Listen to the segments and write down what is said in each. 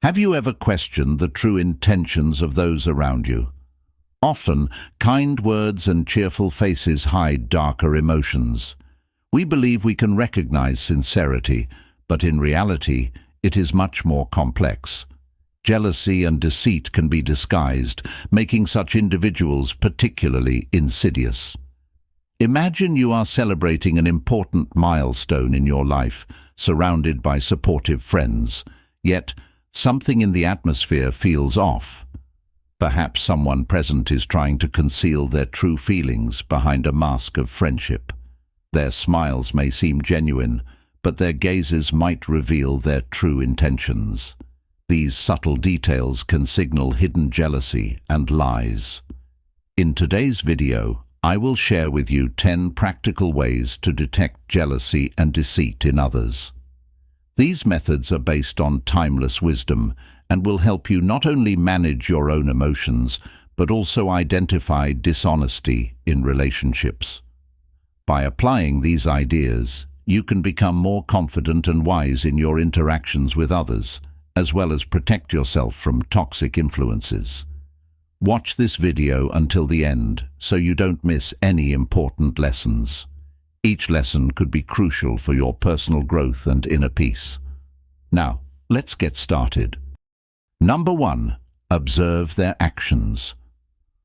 Have you ever questioned the true intentions of those around you? Often, kind words and cheerful faces hide darker emotions. We believe we can recognize sincerity, but in reality, it is much more complex. Jealousy and deceit can be disguised, making such individuals particularly insidious. Imagine you are celebrating an important milestone in your life, surrounded by supportive friends, yet something in the atmosphere feels off. Perhaps someone present is trying to conceal their true feelings behind a mask of friendship. Their smiles may seem genuine, but their gazes might reveal their true intentions. These subtle details can signal hidden jealousy and lies. In today's video, I will share with you 10 practical ways to detect jealousy and deceit in others. These methods are based on timeless wisdom and will help you not only manage your own emotions, but also identify dishonesty in relationships. By applying these ideas, you can become more confident and wise in your interactions with others, as well as protect yourself from toxic influences. Watch this video until the end so you don't miss any important lessons. Each lesson could be crucial for your personal growth and inner peace. Now, let's get started. Number 1. Observe their actions.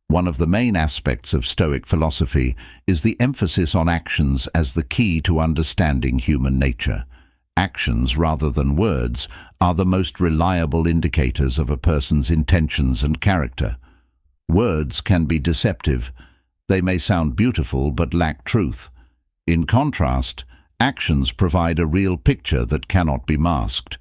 One of the main aspects of Stoic philosophy is the emphasis on actions as the key to understanding human nature. Actions, rather than words, are the most reliable indicators of a person's intentions and character. Words can be deceptive. They may sound beautiful but lack truth. In contrast, actions provide a real picture that cannot be masked.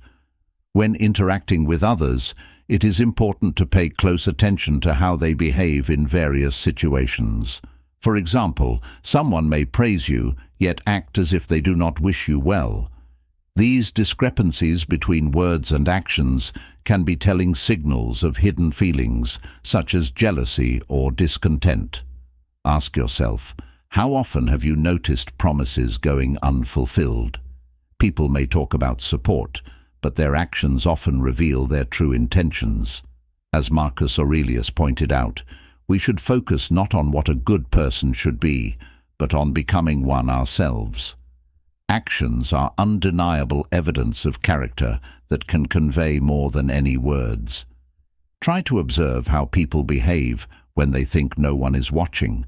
When interacting with others, it is important to pay close attention to how they behave in various situations. For example, someone may praise you, yet act as if they do not wish you well. These discrepancies between words and actions can be telling signals of hidden feelings, such as jealousy or discontent. Ask yourself, how often have you noticed promises going unfulfilled? People may talk about support, but their actions often reveal their true intentions. As Marcus Aurelius pointed out, we should focus not on what a good person should be, but on becoming one ourselves. Actions are undeniable evidence of character that can convey more than any words. Try to observe how people behave when they think no one is watching.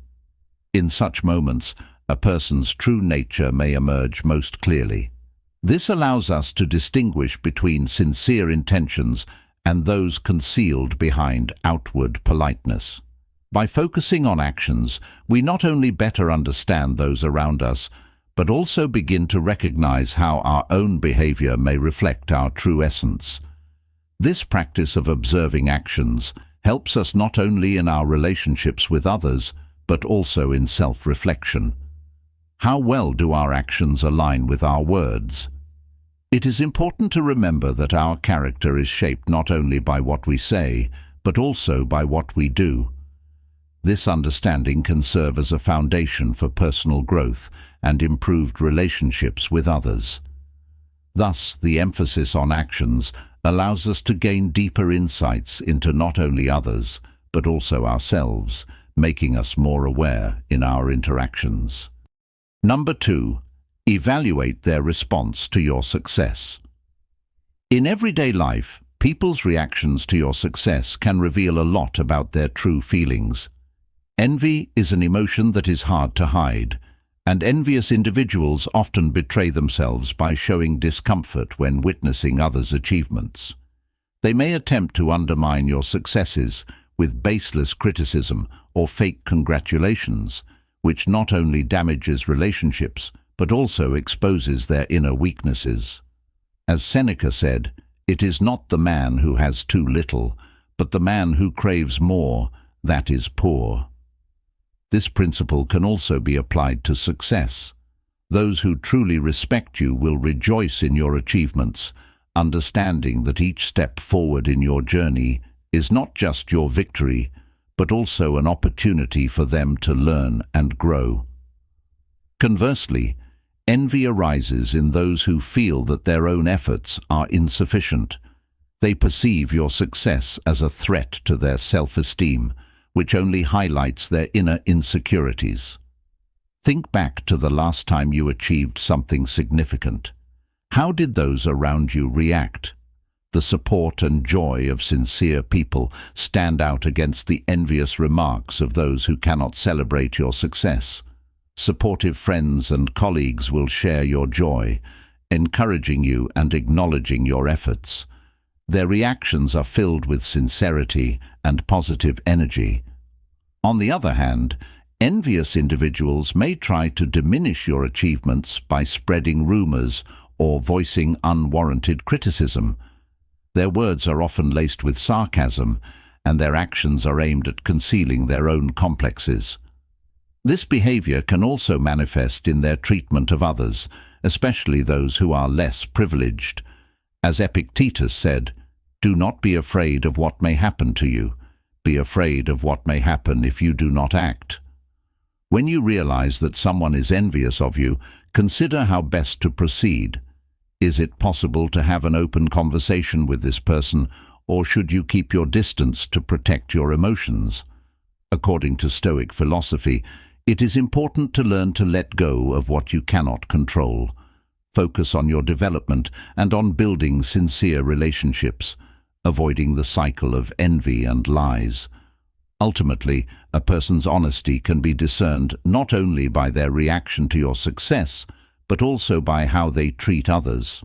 In such moments, a person's true nature may emerge most clearly. This allows us to distinguish between sincere intentions and those concealed behind outward politeness. By focusing on actions, we not only better understand those around us, but also begin to recognize how our own behavior may reflect our true essence. This practice of observing actions helps us not only in our relationships with others, but also in self-reflection. How well do our actions align with our words? It is important to remember that our character is shaped not only by what we say, but also by what we do. This understanding can serve as a foundation for personal growth and improved relationships with others. Thus, the emphasis on actions allows us to gain deeper insights into not only others, but also ourselves, making us more aware in our interactions. Number 2. Evaluate their response to your success. In everyday life, people's reactions to your success can reveal a lot about their true feelings. Envy is an emotion that is hard to hide, and envious individuals often betray themselves by showing discomfort when witnessing others' achievements. They may attempt to undermine your successes with baseless criticism or fake congratulations, which not only damages relationships, but also exposes their inner weaknesses. As Seneca said, "It is not the man who has too little, but the man who craves more, that is poor." This principle can also be applied to success. Those who truly respect you will rejoice in your achievements, understanding that each step forward in your journey is not just your victory, but also an opportunity for them to learn and grow. Conversely, envy arises in those who feel that their own efforts are insufficient. They perceive your success as a threat to their self-esteem, which only highlights their inner insecurities. Think back to the last time you achieved something significant. How did those around you react? The support and joy of sincere people stand out against the envious remarks of those who cannot celebrate your success. Supportive friends and colleagues will share your joy, encouraging you and acknowledging your efforts. Their reactions are filled with sincerity and positive energy. On the other hand, envious individuals may try to diminish your achievements by spreading rumors or voicing unwarranted criticism. Their words are often laced with sarcasm, and their actions are aimed at concealing their own complexes. This behavior can also manifest in their treatment of others, especially those who are less privileged. As Epictetus said, "Do not be afraid of what may happen to you. Be afraid of what may happen if you do not act." When you realize that someone is envious of you, consider how best to proceed. Is it possible to have an open conversation with this person, or should you keep your distance to protect your emotions? According to Stoic philosophy, it is important to learn to let go of what you cannot control. Focus on your development and on building sincere relationships, avoiding the cycle of envy and lies. Ultimately, a person's honesty can be discerned not only by their reaction to your success, but also by how they treat others.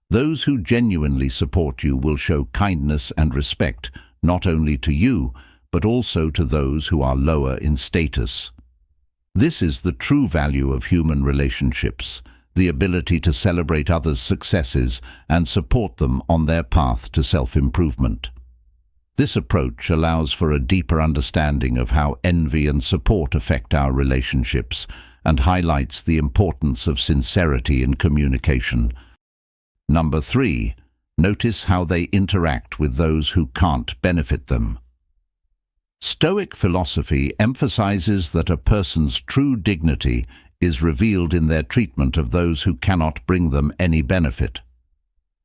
Those who genuinely support you will show kindness and respect not only to you, but also to those who are lower in status. This is the true value of human relationships, the ability to celebrate others' successes and support them on their path to self-improvement. This approach allows for a deeper understanding of how envy and support affect our relationships and highlights the importance of sincerity in communication. Number 3, notice how they interact with those who can't benefit them. Stoic philosophy emphasizes that a person's true dignity is revealed in their treatment of those who cannot bring them any benefit.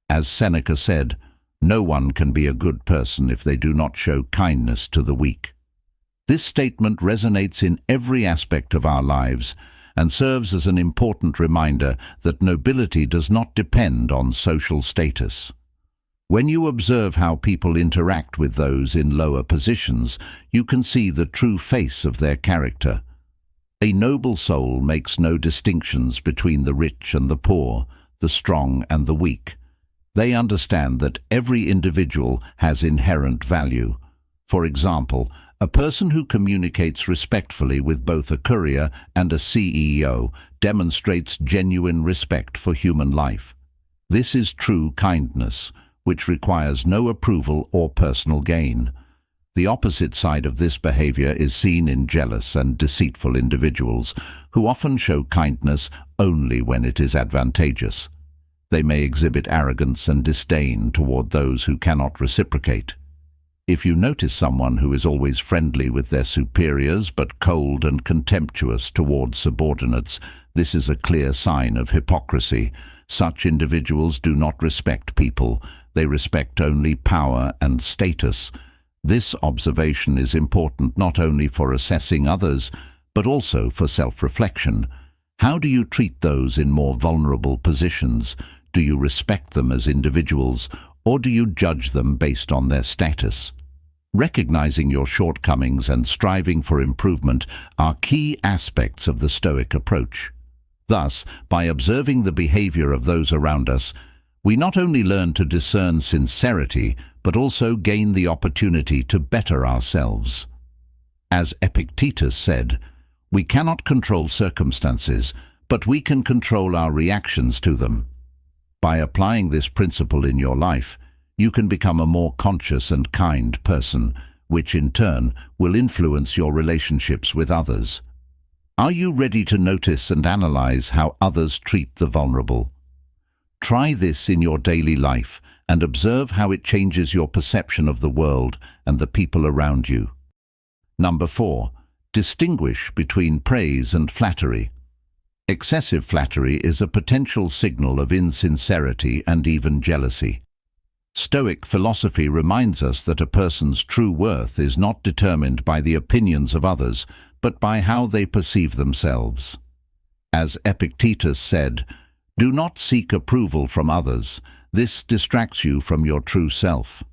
As Seneca said, "No one can be a good person if they do not show kindness to the weak." This statement resonates in every aspect of our lives and serves as an important reminder that nobility does not depend on social status. When you observe how people interact with those in lower positions, you can see the true face of their character. A noble soul makes no distinctions between the rich and the poor, the strong and the weak. They understand that every individual has inherent value. For example, a person who communicates respectfully with both a courier and a CEO demonstrates genuine respect for human life. This is true kindness, which requires no approval or personal gain. The opposite side of this behavior is seen in jealous and deceitful individuals, who often show kindness only when it is advantageous. They may exhibit arrogance and disdain toward those who cannot reciprocate. If you notice someone who is always friendly with their superiors but cold and contemptuous toward subordinates, this is a clear sign of hypocrisy. Such individuals do not respect people. They respect only power and status. This observation is important not only for assessing others, but also for self-reflection. How do you treat those in more vulnerable positions? Do you respect them as individuals, or do you judge them based on their status? Recognizing your shortcomings and striving for improvement are key aspects of the Stoic approach. Thus, by observing the behavior of those around us, we not only learn to discern sincerity, but also gain the opportunity to better ourselves. As Epictetus said, "We cannot control circumstances, but we can control our reactions to them." By applying this principle in your life, you can become a more conscious and kind person, which in turn will influence your relationships with others. Are you ready to notice and analyze how others treat the vulnerable? Try this in your daily life and observe how it changes your perception of the world and the people around you. Number 4, distinguish between praise and flattery. Excessive flattery is a potential signal of insincerity and even jealousy. Stoic philosophy reminds us that a person's true worth is not determined by the opinions of others, but by how they perceive themselves. As Epictetus said, "Do not seek approval from others. This distracts you from your true self."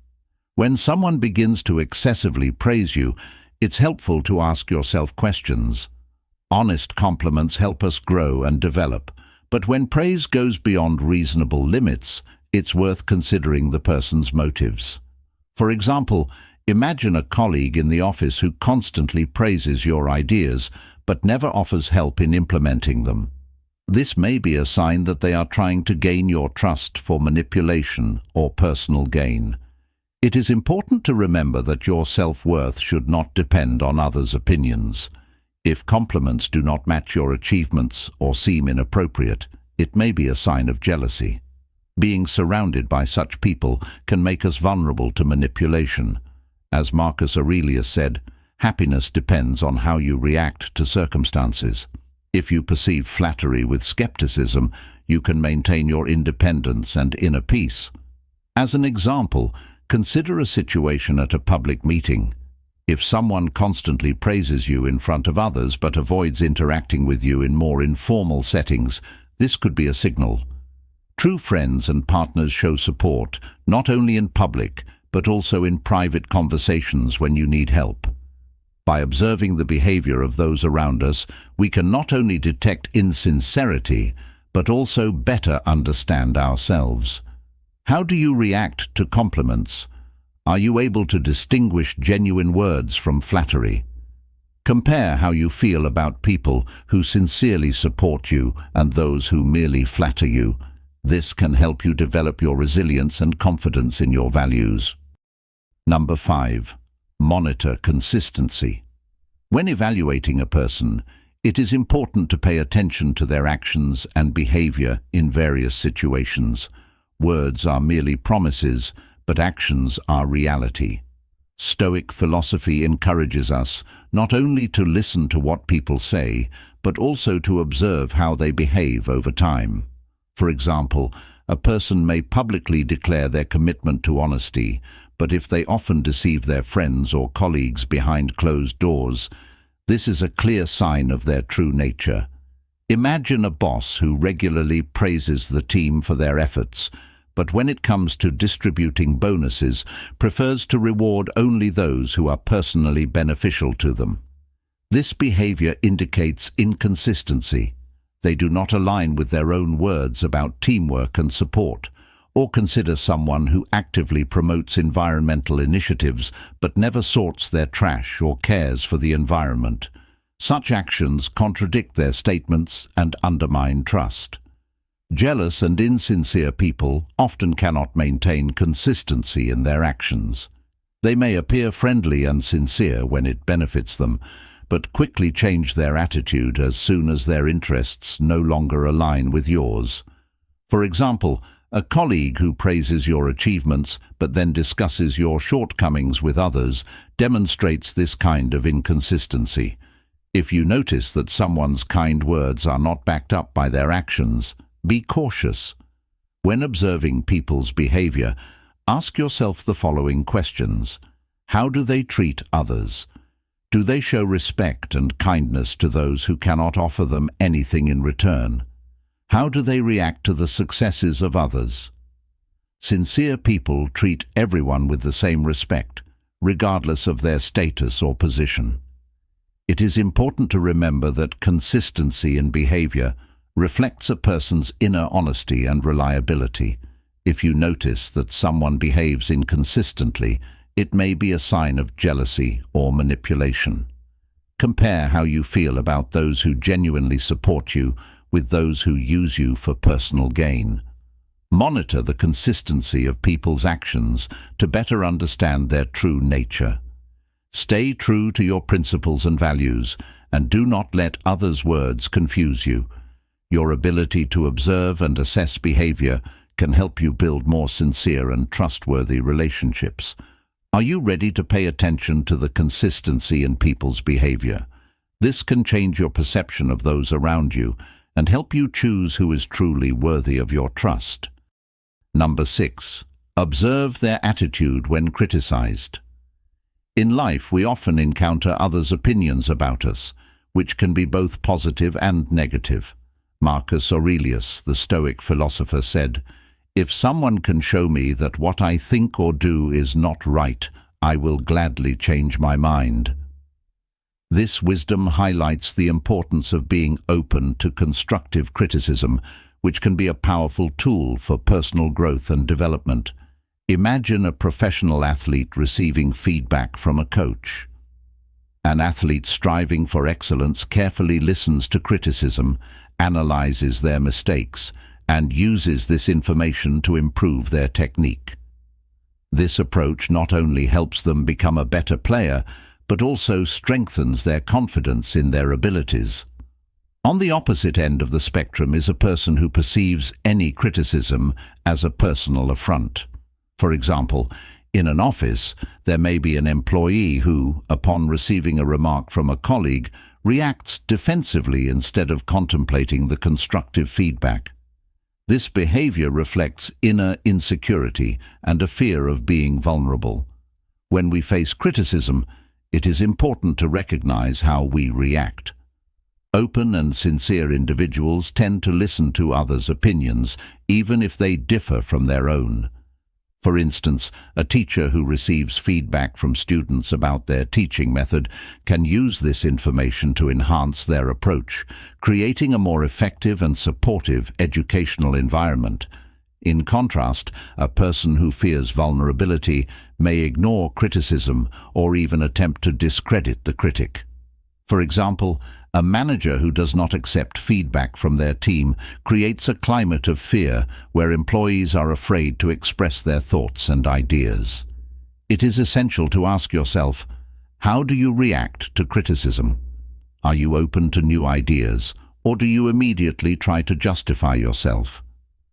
When someone begins to excessively praise you, it's helpful to ask yourself questions. Honest compliments help us grow and develop, but when praise goes beyond reasonable limits, it's worth considering the person's motives. For example, imagine a colleague in the office who constantly praises your ideas, but never offers help in implementing them. This may be a sign that they are trying to gain your trust for manipulation or personal gain. It is important to remember that your self-worth should not depend on others' opinions. If compliments do not match your achievements or seem inappropriate, it may be a sign of jealousy. Being surrounded by such people can make us vulnerable to manipulation. As Marcus Aurelius said, happiness depends on how you react to circumstances. If you perceive flattery with skepticism, you can maintain your independence and inner peace. As an example, consider a situation at a public meeting. If someone constantly praises you in front of others but avoids interacting with you in more informal settings, this could be a signal. True friends and partners show support, not only in public, but also in private conversations when you need help. By observing the behavior of those around us, we can not only detect insincerity, but also better understand ourselves. How do you react to compliments? Are you able to distinguish genuine words from flattery? Compare how you feel about people who sincerely support you and those who merely flatter you. This can help you develop your resilience and confidence in your values. Number 5. Monitor consistency. When evaluating a person, it is important to pay attention to their actions and behavior in various situations. Words are merely promises, but actions are reality. Stoic philosophy encourages us not only to listen to what people say, but also to observe how they behave over time. For example, a person may publicly declare their commitment to honesty, but if they often deceive their friends or colleagues behind closed doors, this is a clear sign of their true nature. Imagine a boss who regularly praises the team for their efforts, but when it comes to distributing bonuses, prefers to reward only those who are personally beneficial to them. This behavior indicates inconsistency. They do not align with their own words about teamwork and support, or consider someone who actively promotes environmental initiatives but never sorts their trash or cares for the environment. Such actions contradict their statements and undermine trust. Jealous and insincere people often cannot maintain consistency in their actions. They may appear friendly and sincere when it benefits them, but quickly change their attitude as soon as their interests no longer align with yours. For example, a colleague who praises your achievements but then discusses your shortcomings with others demonstrates this kind of inconsistency. If you notice that someone's kind words are not backed up by their actions, be cautious. When observing people's behavior, ask yourself the following questions. How do they treat others? Do they show respect and kindness to those who cannot offer them anything in return? How do they react to the successes of others? Sincere people treat everyone with the same respect, regardless of their status or position. It is important to remember that consistency in behavior reflects a person's inner honesty and reliability. If you notice that someone behaves inconsistently, it may be a sign of jealousy or manipulation. Compare how you feel about those who genuinely support you with those who use you for personal gain. Monitor the consistency of people's actions to better understand their true nature. Stay true to your principles and values, and do not let others' words confuse you. Your ability to observe and assess behavior can help you build more sincere and trustworthy relationships. Are you ready to pay attention to the consistency in people's behavior? This can change your perception of those around you and help you choose who is truly worthy of your trust. Number 6. Observe their attitude when criticized. In life, we often encounter others' opinions about us, which can be both positive and negative. Marcus Aurelius, the Stoic philosopher, said, "If someone can show me that what I think or do is not right, I will gladly change my mind." This wisdom highlights the importance of being open to constructive criticism, which can be a powerful tool for personal growth and development. Imagine a professional athlete receiving feedback from a coach. An athlete striving for excellence carefully listens to criticism, analyzes their mistakes, and uses this information to improve their technique. This approach not only helps them become a better player, but also strengthens their confidence in their abilities. On the opposite end of the spectrum is a person who perceives any criticism as a personal affront. For example, in an office, there may be an employee who, upon receiving a remark from a colleague, reacts defensively instead of contemplating the constructive feedback. This behavior reflects inner insecurity and a fear of being vulnerable. When we face criticism, it is important to recognize how we react. Open and sincere individuals tend to listen to others' opinions, even if they differ from their own. For instance, a teacher who receives feedback from students about their teaching method can use this information to enhance their approach, creating a more effective and supportive educational environment. In contrast, a person who fears vulnerability may ignore criticism or even attempt to discredit the critic. For example, a manager who does not accept feedback from their team creates a climate of fear where employees are afraid to express their thoughts and ideas. It is essential to ask yourself, how do you react to criticism? Are you open to new ideas, or do you immediately try to justify yourself?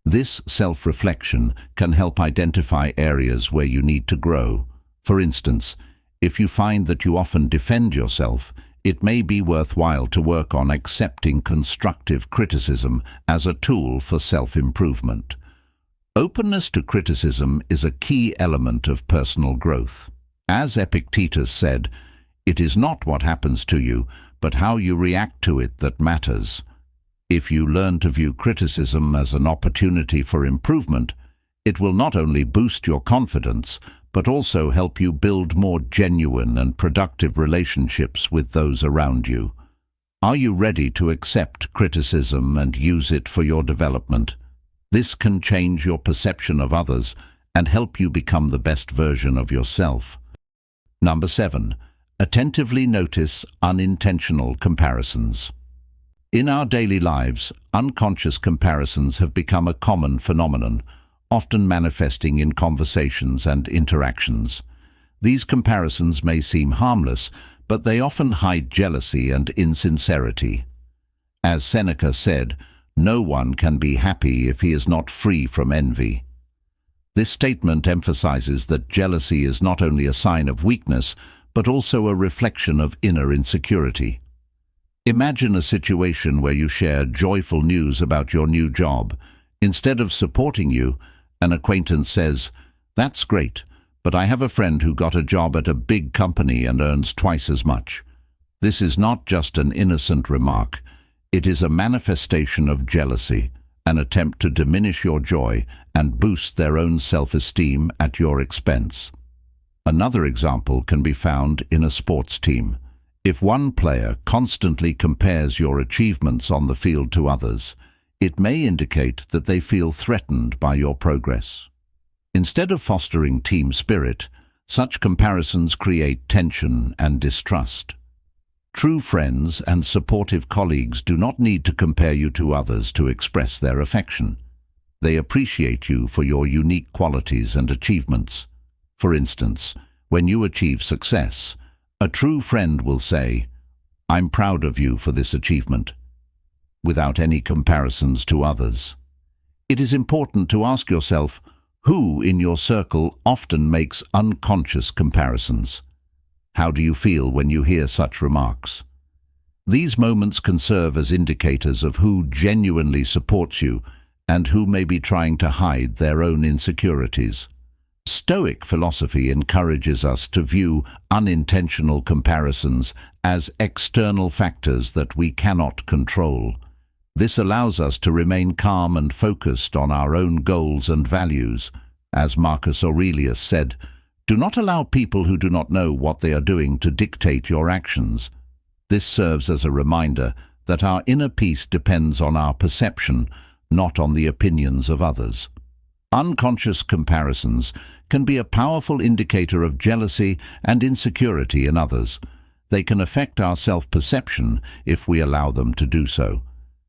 This self-reflection can help identify areas where you need to grow. For instance, if you find that you often defend yourself, it may be worthwhile to work on accepting constructive criticism as a tool for self-improvement. Openness to criticism is a key element of personal growth. As Epictetus said, "It is not what happens to you, but how you react to it that matters." If you learn to view criticism as an opportunity for improvement, it will not only boost your confidence, but also help you build more genuine and productive relationships with those around you. Are you ready to accept criticism and use it for your development? This can change your perception of others and help you become the best version of yourself. Number 7. Attentively notice unintentional comparisons. In our daily lives, unconscious comparisons have become a common phenomenon, often manifesting in conversations and interactions. These comparisons may seem harmless, but they often hide jealousy and insincerity. As Seneca said, "No one can be happy if he is not free from envy." This statement emphasizes that jealousy is not only a sign of weakness, but also a reflection of inner insecurity. Imagine a situation where you share joyful news about your new job. Instead of supporting you, an acquaintance says, "That's great, but I have a friend who got a job at a big company and earns twice as much." This is not just an innocent remark. It is a manifestation of jealousy, an attempt to diminish your joy and boost their own self-esteem at your expense. Another example can be found in a sports team. If one player constantly compares your achievements on the field to others, it may indicate that they feel threatened by your progress. Instead of fostering team spirit, such comparisons create tension and distrust. True friends and supportive colleagues do not need to compare you to others to express their affection. They appreciate you for your unique qualities and achievements. For instance, when you achieve success, a true friend will say, "I'm proud of you for this achievement," without any comparisons to others. It is important to ask yourself, who in your circle often makes unconscious comparisons? How do you feel when you hear such remarks? These moments can serve as indicators of who genuinely supports you and who may be trying to hide their own insecurities. Stoic philosophy encourages us to view unintentional comparisons as external factors that we cannot control. This allows us to remain calm and focused on our own goals and values. As Marcus Aurelius said, "Do not allow people who do not know what they are doing to dictate your actions." This serves as a reminder that our inner peace depends on our perception, not on the opinions of others. Unconscious comparisons can be a powerful indicator of jealousy and insecurity in others. They can affect our self-perception if we allow them to do so.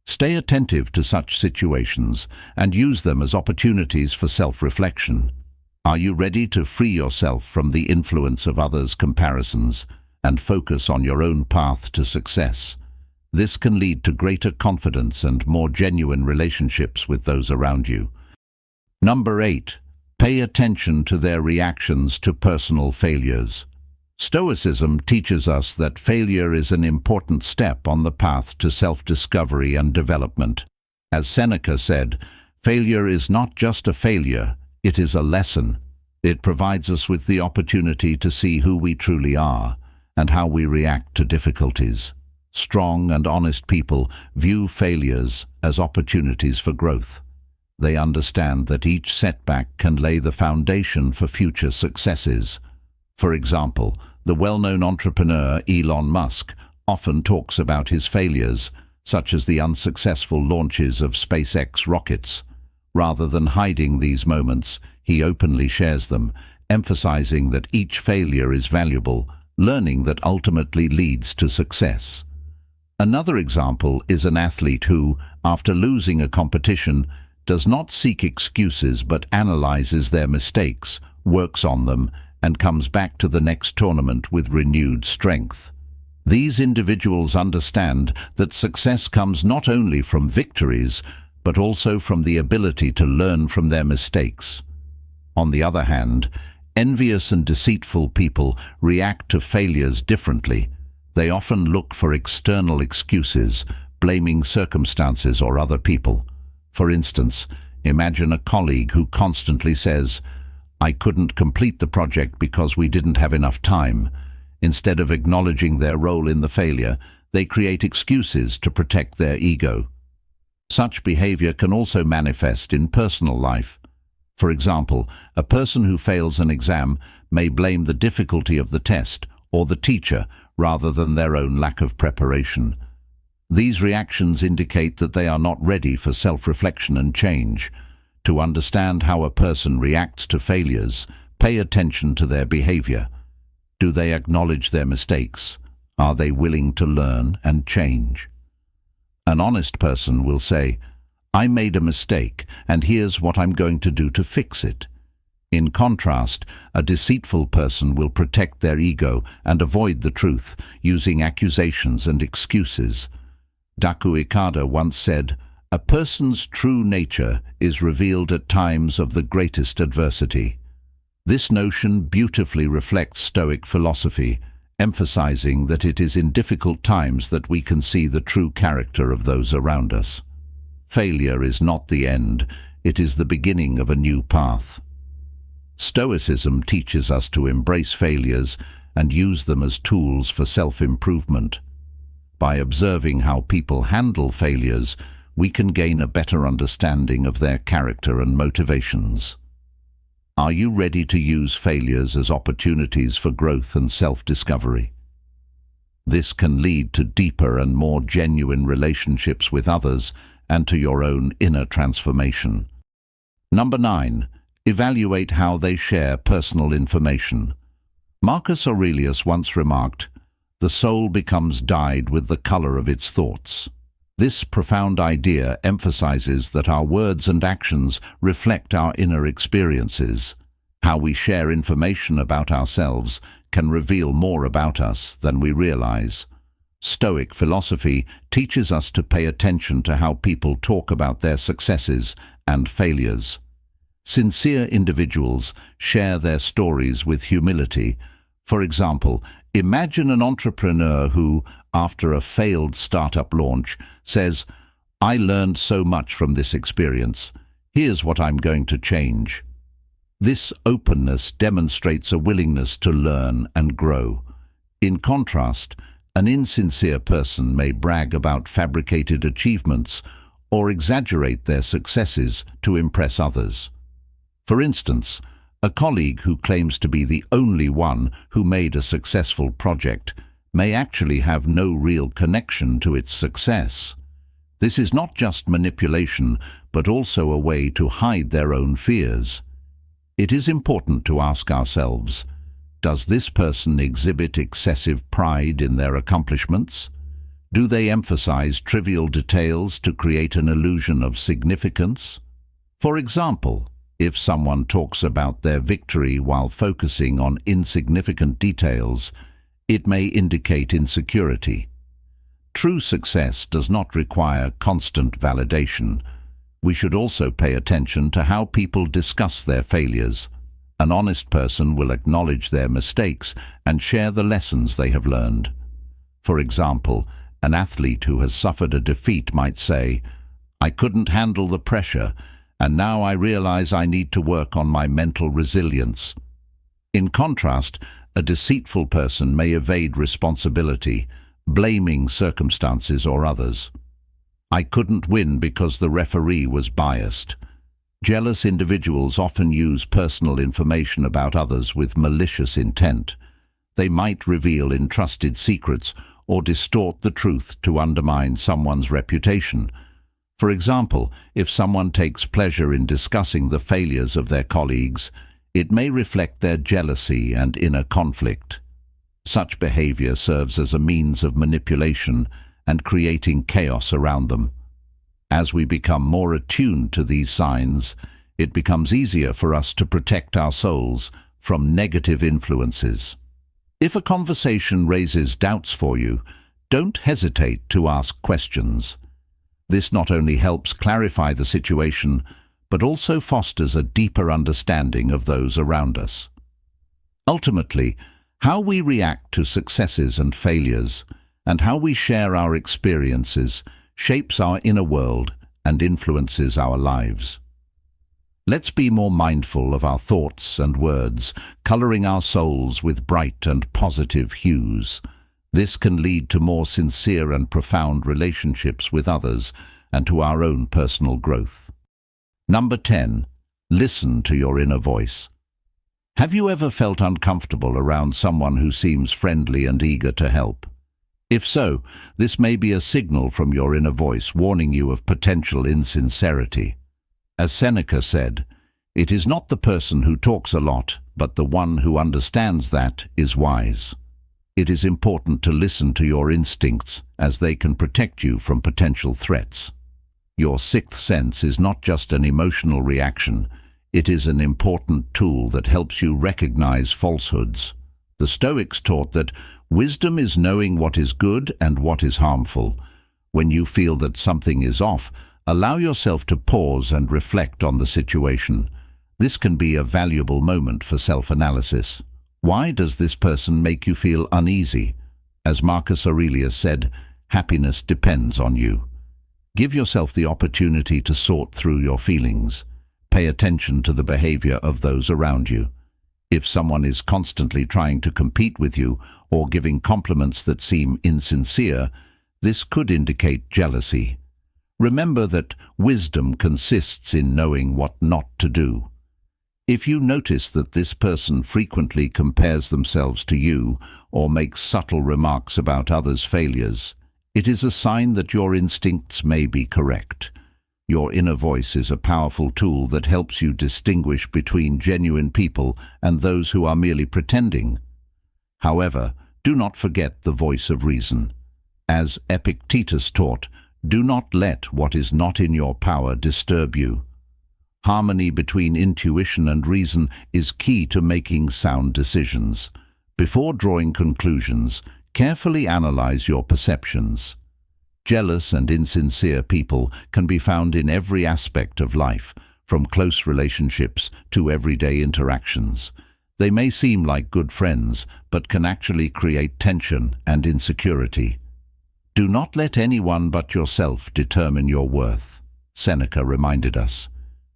Stay attentive to such situations and use them as opportunities for self-reflection. Are you ready to free yourself from the influence of others' comparisons and focus on your own path to success? This can lead to greater confidence and more genuine relationships with those around you. Number 8. Pay attention to their reactions to personal failures. Stoicism teaches us that failure is an important step on the path to self-discovery and development. As Seneca said, failure is not just a failure, it is a lesson. It provides us with the opportunity to see who we truly are and how we react to difficulties. Strong and honest people view failures as opportunities for growth. They understand that each setback can lay the foundation for future successes. For example, the well-known entrepreneur Elon Musk often talks about his failures, such as the unsuccessful launches of SpaceX rockets. Rather than hiding these moments, he openly shares them, emphasizing that each failure is valuable, learning that ultimately leads to success. Another example is an athlete who, after losing a competition, does not seek excuses but analyzes their mistakes, works on them, and comes back to the next tournament with renewed strength. These individuals understand that success comes not only from victories, but also from the ability to learn from their mistakes. On the other hand, envious and deceitful people react to failures differently. They often look for external excuses, blaming circumstances or other people. For instance, imagine a colleague who constantly says, "I couldn't complete the project because we didn't have enough time." Instead of acknowledging their role in the failure, they create excuses to protect their ego. Such behavior can also manifest in personal life. For example, a person who fails an exam may blame the difficulty of the test or the teacher rather than their own lack of preparation. These reactions indicate that they are not ready for self-reflection and change. To understand how a person reacts to failures, pay attention to their behavior. Do they acknowledge their mistakes? Are they willing to learn and change? An honest person will say, "I made a mistake, and here's what I'm going to do to fix it." In contrast, a deceitful person will protect their ego and avoid the truth, using accusations and excuses. Daku Ikeda once said, "A person's true nature is revealed at times of the greatest adversity." This notion beautifully reflects Stoic philosophy, emphasizing that it is in difficult times that we can see the true character of those around us. Failure is not the end, it is the beginning of a new path. Stoicism teaches us to embrace failures and use them as tools for self-improvement. By observing how people handle failures, we can gain a better understanding of their character and motivations. Are you ready to use failures as opportunities for growth and self-discovery? This can lead to deeper and more genuine relationships with others and to your own inner transformation. Number 9. Evaluate how they share personal information. Marcus Aurelius once remarked, "The soul becomes dyed with the color of its thoughts." This profound idea emphasizes that our words and actions reflect our inner experiences. How we share information about ourselves can reveal more about us than we realize. Stoic philosophy teaches us to pay attention to how people talk about their successes and failures. Sincere individuals share their stories with humility. For example, imagine an entrepreneur who, after a failed startup launch, says, "I learned so much from this experience. Here's what I'm going to change." This openness demonstrates a willingness to learn and grow. In contrast, an insincere person may brag about fabricated achievements or exaggerate their successes to impress others. For instance, a colleague who claims to be the only one who made a successful project may actually have no real connection to its success. This is not just manipulation, but also a way to hide their own fears. It is important to ask ourselves, does this person exhibit excessive pride in their accomplishments? Do they emphasize trivial details to create an illusion of significance? For example, if someone talks about their victory while focusing on insignificant details, it may indicate insecurity. True success does not require constant validation. We should also pay attention to how people discuss their failures. An honest person will acknowledge their mistakes and share the lessons they have learned. For example, an athlete who has suffered a defeat might say, "I couldn't handle the pressure, and now I realize I need to work on my mental resilience." In contrast, a deceitful person may evade responsibility, blaming circumstances or others. "I couldn't win because the referee was biased." Jealous individuals often use personal information about others with malicious intent. They might reveal entrusted secrets or distort the truth to undermine someone's reputation. For example, if someone takes pleasure in discussing the failures of their colleagues, it may reflect their jealousy and inner conflict. Such behavior serves as a means of manipulation and creating chaos around them. As we become more attuned to these signs, it becomes easier for us to protect our souls from negative influences. If a conversation raises doubts for you, don't hesitate to ask questions. This not only helps clarify the situation, but also fosters a deeper understanding of those around us. Ultimately, how we react to successes and failures, and how we share our experiences, shapes our inner world and influences our lives. Let's be more mindful of our thoughts and words, coloring our souls with bright and positive hues. This can lead to more sincere and profound relationships with others and to our own personal growth. Number 10. Listen to your inner voice. Have you ever felt uncomfortable around someone who seems friendly and eager to help? If so, this may be a signal from your inner voice warning you of potential insincerity. As Seneca said, "It is not the person who talks a lot, but the one who understands that is wise." It is important to listen to your instincts, as they can protect you from potential threats. Your sixth sense is not just an emotional reaction, it is an important tool that helps you recognize falsehoods. The Stoics taught that wisdom is knowing what is good and what is harmful. When you feel that something is off, allow yourself to pause and reflect on the situation. This can be a valuable moment for self-analysis. Why does this person make you feel uneasy? As Marcus Aurelius said, happiness depends on you. Give yourself the opportunity to sort through your feelings. Pay attention to the behavior of those around you. If someone is constantly trying to compete with you or giving compliments that seem insincere, this could indicate jealousy. Remember that wisdom consists in knowing what not to do. If you notice that this person frequently compares themselves to you or makes subtle remarks about others' failures, it is a sign that your instincts may be correct. Your inner voice is a powerful tool that helps you distinguish between genuine people and those who are merely pretending. However, do not forget the voice of reason. As Epictetus taught, do not let what is not in your power disturb you. Harmony between intuition and reason is key to making sound decisions. Before drawing conclusions, carefully analyze your perceptions. Jealous and insincere people can be found in every aspect of life, from close relationships to everyday interactions. They may seem like good friends, but can actually create tension and insecurity. Do not let anyone but yourself determine your worth, Seneca reminded us.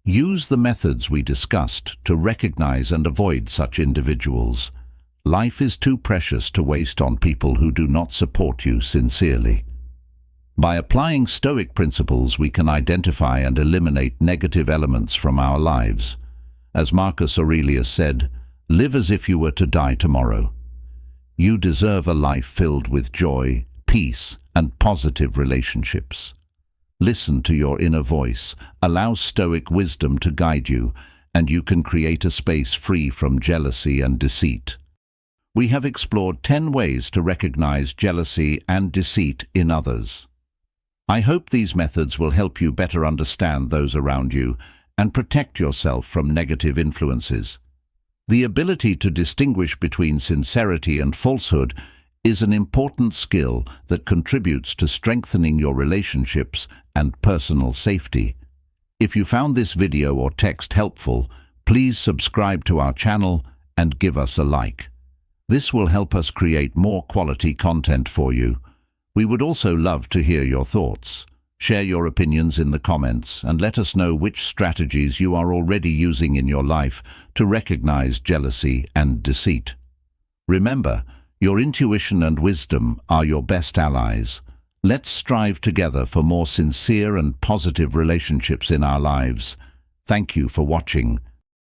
Use the methods we discussed to recognize and avoid such individuals. Life is too precious to waste on people who do not support you sincerely. By applying Stoic principles, we can identify and eliminate negative elements from our lives. As Marcus Aurelius said, "Live as if you were to die tomorrow." You deserve a life filled with joy, peace, and positive relationships. Listen to your inner voice, allow Stoic wisdom to guide you, and you can create a space free from jealousy and deceit. We have explored 10 ways to recognize jealousy and deceit in others. I hope these methods will help you better understand those around you and protect yourself from negative influences. The ability to distinguish between sincerity and falsehood is an important skill that contributes to strengthening your relationships and personal safety. If you found this video or text helpful, please subscribe to our channel and give us a like. This will help us create more quality content for you. We would also love to hear your thoughts. Share your opinions in the comments and let us know which strategies you are already using in your life to recognize jealousy and deceit. Remember, your intuition and wisdom are your best allies. Let's strive together for more sincere and positive relationships in our lives. Thank you for watching.